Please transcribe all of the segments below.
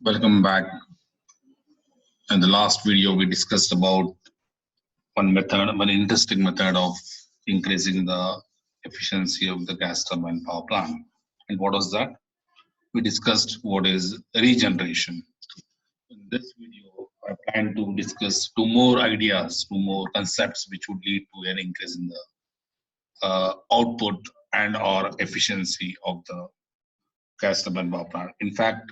Welcome back. In the last video, we discussed about one interesting method of increasing the efficiency of the gas turbine power plant. And what was that? We discussed what is regeneration. In this video, I plan to discuss two more ideas, two more concepts which would lead to an increase in the output and or efficiency of the gas turbine power plant. In fact,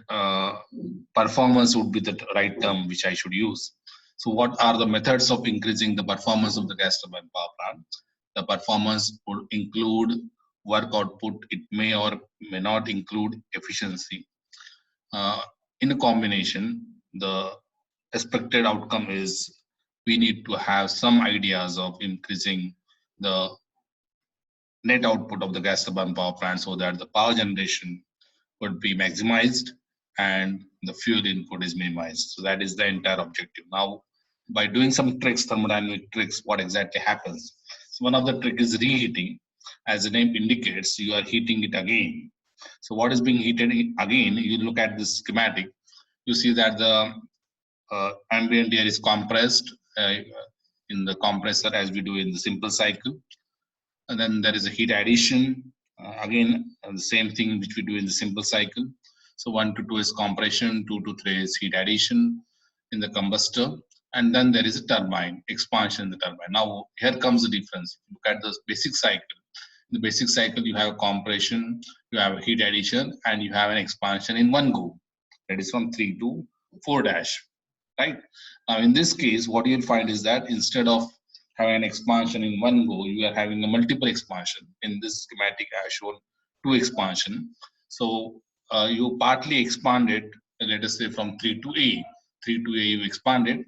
performance would be the right term which I should use. So what are the methods of increasing the performance of the gas turbine power plant? The performance would include work output. It may or may not include efficiency. In a combination, the expected outcome is we need to have some ideas of increasing the net output of the gas turbine power plant so that the power generation would be maximized and the fuel input is minimized. So that is the entire objective. Now, by doing some tricks, thermodynamic tricks, what exactly happens? So one of the trick is reheating. As the name indicates, you are heating it again. So what is being heated again? You look at this schematic, you see that the ambient air is compressed in the compressor as we do in the simple cycle. And then there is a heat addition. Again, the same thing which we do in the simple cycle. So 1 to 2 is compression, 2 to 3 is heat addition in the combustor, and then there is a turbine, expansion in the turbine. Now, here comes the difference. Look at the basic cycle. In the basic cycle, you have compression, you have heat addition, and you have an expansion in one go. That is from 3 to 4 dash, right? Now, in this case, what you'll find is that instead of having an expansion in one go, you are having a multiple expansion. In this schematic, I have shown two expansion. So you partly expanded, let us say from 3 to A. 3 to A you expanded.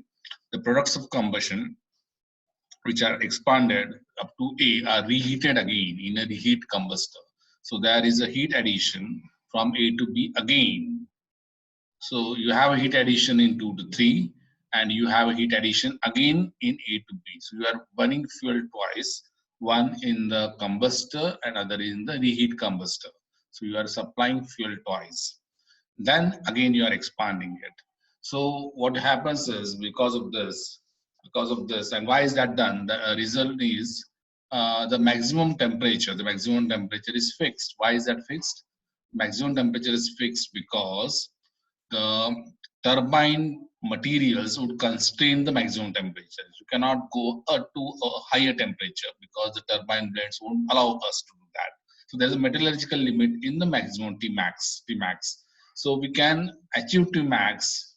The products of combustion, which are expanded up to A, are reheated again in a reheat combustor. So there is a heat addition from A to B again. So you have a heat addition in 2 to 3, and you have a heat addition again in A to B. So you are burning fuel twice, one in the combustor and other in the reheat combustor. So you are supplying fuel twice. Then again you are expanding it. So what happens is because of this, and why is that done? The result is the maximum temperature. The maximum temperature is fixed. Why is that fixed? Maximum temperature is fixed because the turbine materials would constrain the maximum temperature. You cannot go to a higher temperature because the turbine blades won't allow us to do that. So there's a metallurgical limit in the maximum Tmax. So we can achieve Tmax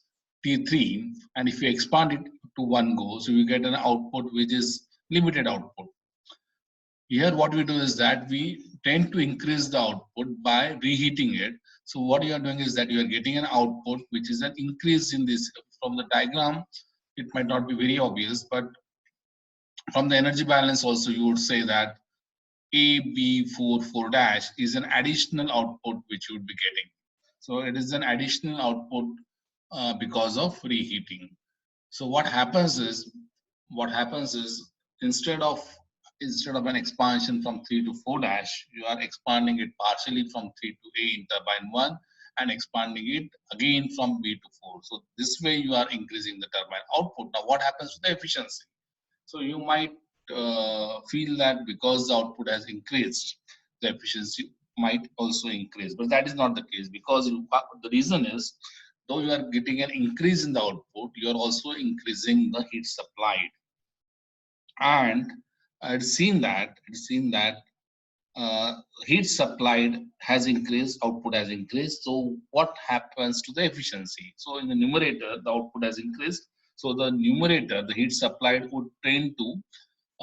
T3, and if you expand it to one go, so you get an output which is limited output. Here what we do is that we tend to increase the output by reheating it. So what you are doing is that you are getting an output which is an increase in this. From the diagram, it might not be very obvious, but from the energy balance also you would say that AB44 dash is an additional output which you would be getting. So it is an additional output because of reheating. So what happens is instead of an expansion from 3 to 4 dash, you are expanding it partially from 3 to A in turbine 1 and expanding it again from B to 4. So this way you are increasing the turbine output. Now what happens to the efficiency? So you might feel that because the output has increased, the efficiency might also increase, but that is not the case, because the reason is, though you are getting an increase in the output, you are also increasing the heat supplied. And it's seen that heat supplied has increased, output has increased. So what happens to the efficiency? So in the numerator, the output has increased. So the numerator, the heat supplied, would tend to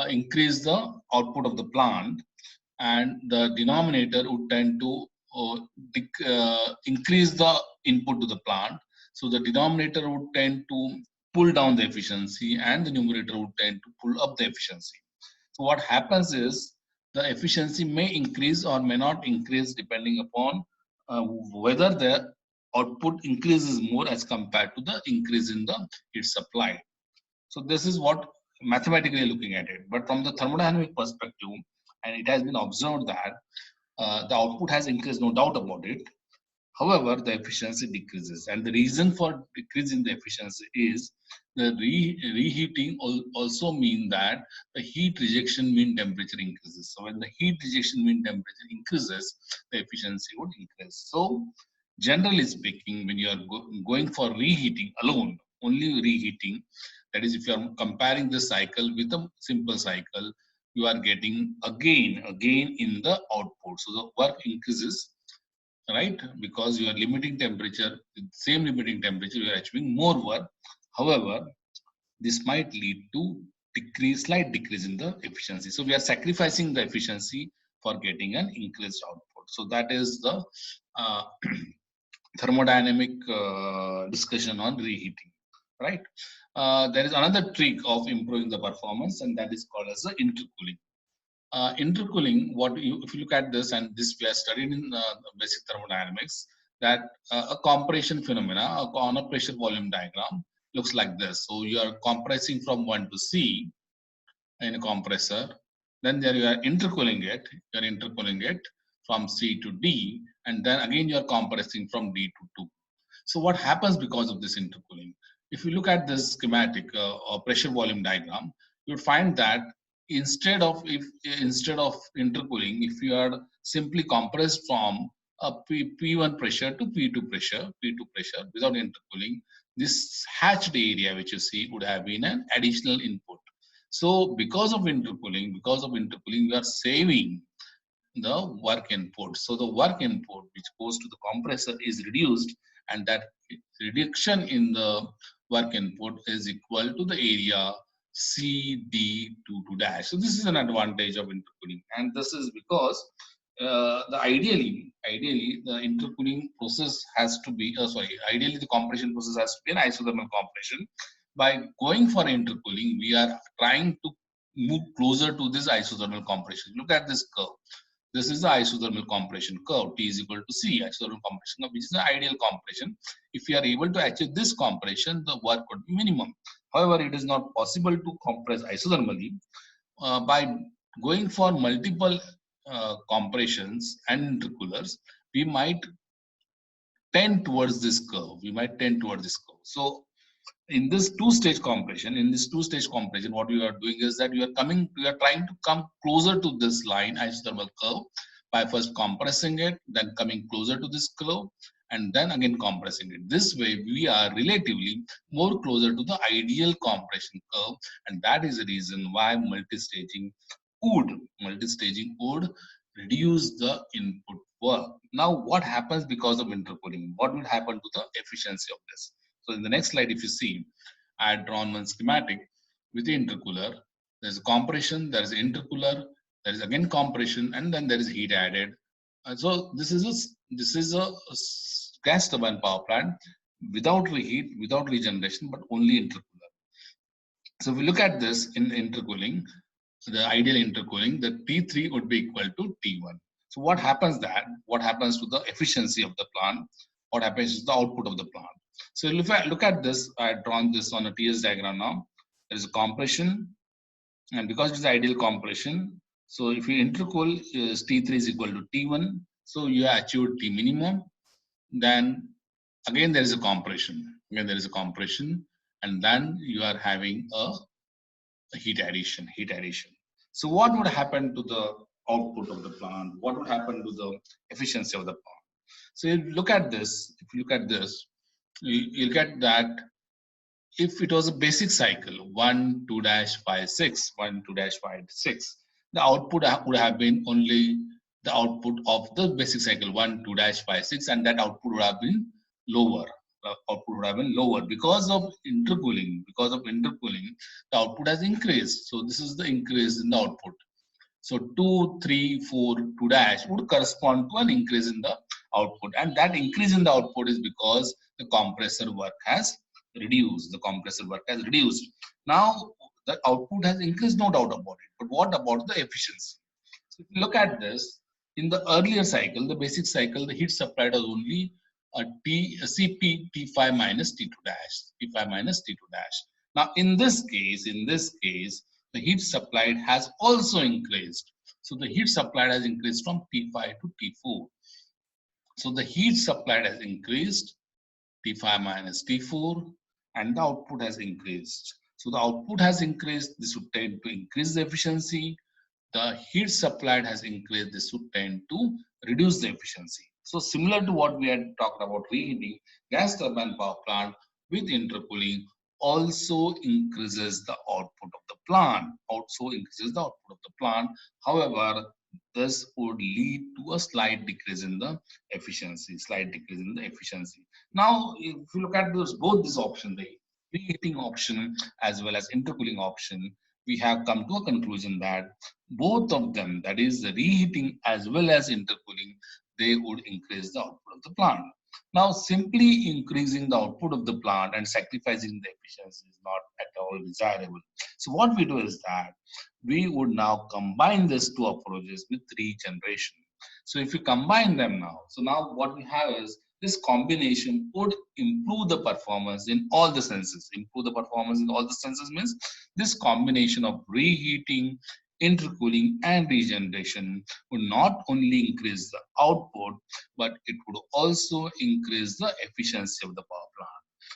increase the output of the plant, and the denominator would tend to increase the input to the plant. So the denominator would tend to pull down the efficiency, and the numerator would tend to pull up the efficiency. So what happens is the efficiency may increase or may not increase depending upon whether the output increases more as compared to the increase in the heat supply. So this is what mathematically looking at it. But from the thermodynamic perspective, and it has been observed that the output has increased, no doubt about it. However, the efficiency decreases, and the reason for decrease in the efficiency is the reheating also mean that the heat rejection mean temperature increases. So when the heat rejection mean temperature increases, the efficiency would increase. So generally speaking, when you are going for reheating alone, only reheating, that is, if you are comparing the cycle with a simple cycle, you are getting a gain in the output. So the work increases, right? Because you are limiting temperature, with same limiting temperature, you are achieving more work. However, this might lead to slight decrease in the efficiency. So we are sacrificing the efficiency for getting an increased output. So that is the uh, thermodynamic discussion on reheating, right? There is another trick of improving the performance, and that is called as the intercooling. Intercooling, if you look at this, and this we are studied in basic thermodynamics, that a compression phenomena on a pressure volume diagram looks like this. So you are compressing from 1 to C in a compressor, then there you are intercooling it from C to D, and then again you are compressing from D to 2. So what happens because of this intercooling? If you look at this schematic or pressure volume diagram, you would find that instead of intercooling, if you are simply compressed from a P1 pressure to P2 pressure without intercooling, this hatched area which you see would have been an additional input. So because of intercooling, you are saving the work input. So the work input which goes to the compressor is reduced, and that reduction in the work input is equal to the area CD22 dash. So this is an advantage of intercooling, and this is because ideally the intercooling process has to be ideally the compression process has to be an isothermal compression. By going for intercooling, we are trying to move closer to this isothermal compression. Look at this curve. This is the isothermal compression curve. T is equal to C, isothermal compression curve, which is the ideal compression. If you are able to achieve this compression, the work could be minimum. However, it is not possible to compress isothermally. By going for multiple compressions and intercoolers, we might tend towards this curve. So in this two-stage compression, what you are doing is that you are trying to come closer to this line, isothermal curve, by first compressing it, then coming closer to this curve, and then again compressing it. This way, we are relatively more closer to the ideal compression curve, and that is the reason why multistaging would reduce the input work. Now, what happens because of intercooling? What will happen to the efficiency of this? So in the next slide, if you see, I had drawn one schematic with the intercooler. There's a compression, there is intercooler, there is again compression, and then there is heat added. So this is a gas turbine power plant without reheat, without regeneration, but only intercooler. So if we look at this in intercooling, the ideal intercooling, the T3 would be equal to T1. So what happens to the efficiency of the plant? What happens to the output of the plant? So if I look at this, I have drawn this on a TS diagram now. There is a compression, and because it is ideal compression, so if you intercool, T3 is equal to T1. So you have achieved T minimum. Then again there is a compression. And then you are having a heat addition. So what would happen to the output of the plant? What would happen to the efficiency of the plant? So if you look at this, you'll get that if it was a basic cycle 1 2-5 6, the output would have been only the output of the basic cycle 1 2-5 6, and that output would have been lower. Because of intercooling. The output has increased. So this is the increase in the output. So 2, 3, 4, 2 dash would correspond to an increase in the output, and that increase in the output is because the compressor work has reduced. Now the output has increased, no doubt about it. But what about the efficiency? So if you look at this, in the earlier cycle, the basic cycle, the heat supplied was only a Cp T5 minus T2 dash. Now in this case, the heat supplied has also increased. So the heat supplied has increased from T5 to T4. So the heat supplied has increased, T5 minus T4, and the output has increased. So the output has increased, this would tend to increase the efficiency. The heat supplied has increased, this would tend to reduce the efficiency. So similar to what we had talked about reheating, gas turbine power plant with intercooling also increases the output of the plant, However, this would lead to a slight decrease in the efficiency. Now, if you look at both these options, the reheating option as well as intercooling option, we have come to a conclusion that both of them, that is the reheating as well as intercooling, they would increase the output of the plant. Now, simply increasing the output of the plant and sacrificing the efficiency is not at all desirable. So what we do is that we would now combine these two approaches with regeneration. So if you combine them now, so now what we have is this combination would improve the performance in all the senses. Improve the performance in all the senses means this combination of reheating, intercooling, and regeneration would not only increase the output, but it would also increase the efficiency of the power plant.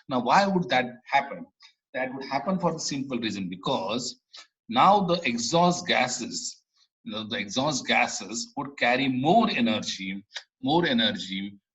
Now, why would that happen? That would happen for the simple reason because now the exhaust gases, the exhaust gases would carry more energy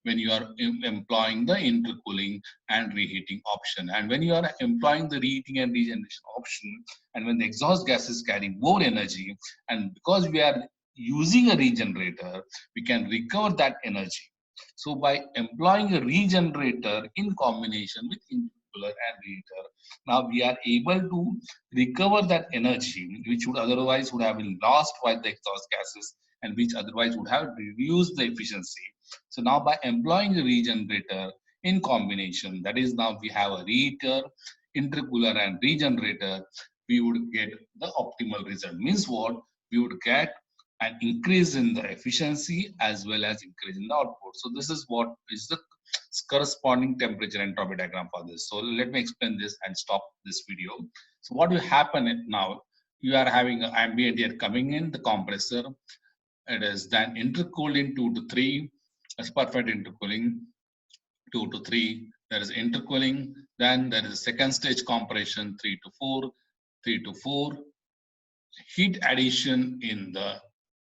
when you are employing the intercooling and reheating option. And when you are employing the reheating and regeneration option, and when the exhaust gases carry more energy, and because we are using a regenerator, we can recover that energy. So by employing a regenerator in combination with intercooler and reheater, now we are able to recover that energy which would otherwise would have been lost by the exhaust gases and which otherwise would have reduced the efficiency. So now by employing a regenerator in combination, that is now we have a reheater, intercooler and regenerator, we would get the optimal result. Means what? We would get an increase in the efficiency as well as increase in the output. So this is what is the corresponding temperature entropy diagram for this. So let me explain this and stop this video. So what will happen now? You are having an ambient air coming in the compressor. It is then intercooled in 2 to 3. That's perfect intercooling. 2 to 3. There is intercooling. Then there is a second stage compression 3 to 4. 3 to 4. Heat addition in the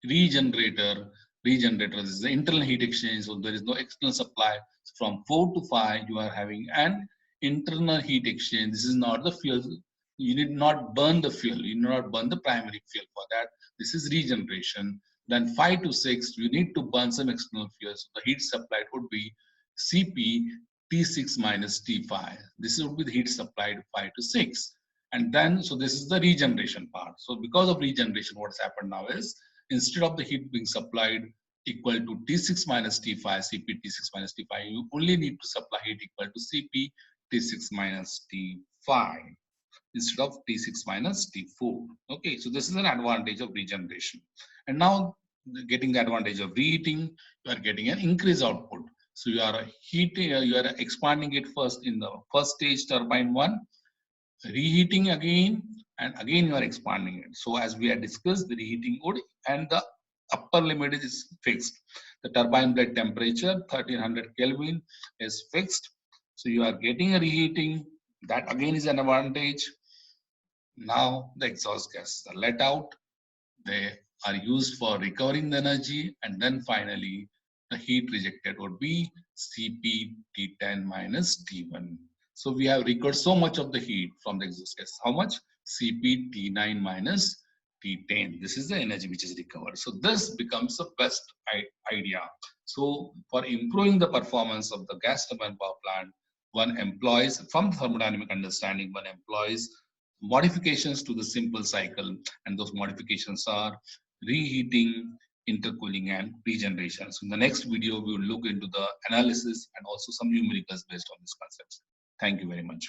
regenerator. Regenerator is the internal heat exchange, so there is no external supply. From 4 to 5, you are having an internal heat exchange. This is not the fuel. You need not burn the fuel. You need not burn the primary fuel for that. This is regeneration. Then 5 to 6, you need to burn some external fuel. So the heat supplied would be Cp T6 minus T5. This would be the heat supplied 5 to 6. And then, so this is the regeneration part. So because of regeneration, what has happened now is, instead of the heat being supplied equal to T6 minus T5, Cp T6 minus T5, you only need to supply heat equal to Cp T6 minus T5 instead of T6 minus T4. Okay, so this is an advantage of regeneration. And now, getting the advantage of reheating, you are getting an increased output. So you are heating, you are expanding it first in the first stage turbine 1, reheating again, and again you are expanding it. So as we had discussed, the reheating would, and the upper limit is fixed. The turbine blade temperature 1300 Kelvin is fixed. So you are getting a reheating, that again is an advantage. Now the exhaust gases are let out. They are used for recovering the energy, and then finally the heat rejected would be Cp T10 minus T1. So we have recovered so much of the heat from the exhaust gas. How much? Cp T9 minus T10. This is the energy which is recovered. So this becomes the best idea. So for improving the performance of the gas turbine power plant, one employs, from thermodynamic understanding, one employs modifications to the simple cycle, and those modifications are reheating, intercooling, and regeneration. So in the next video, we will look into the analysis and also some numericals based on these concepts. Thank you very much.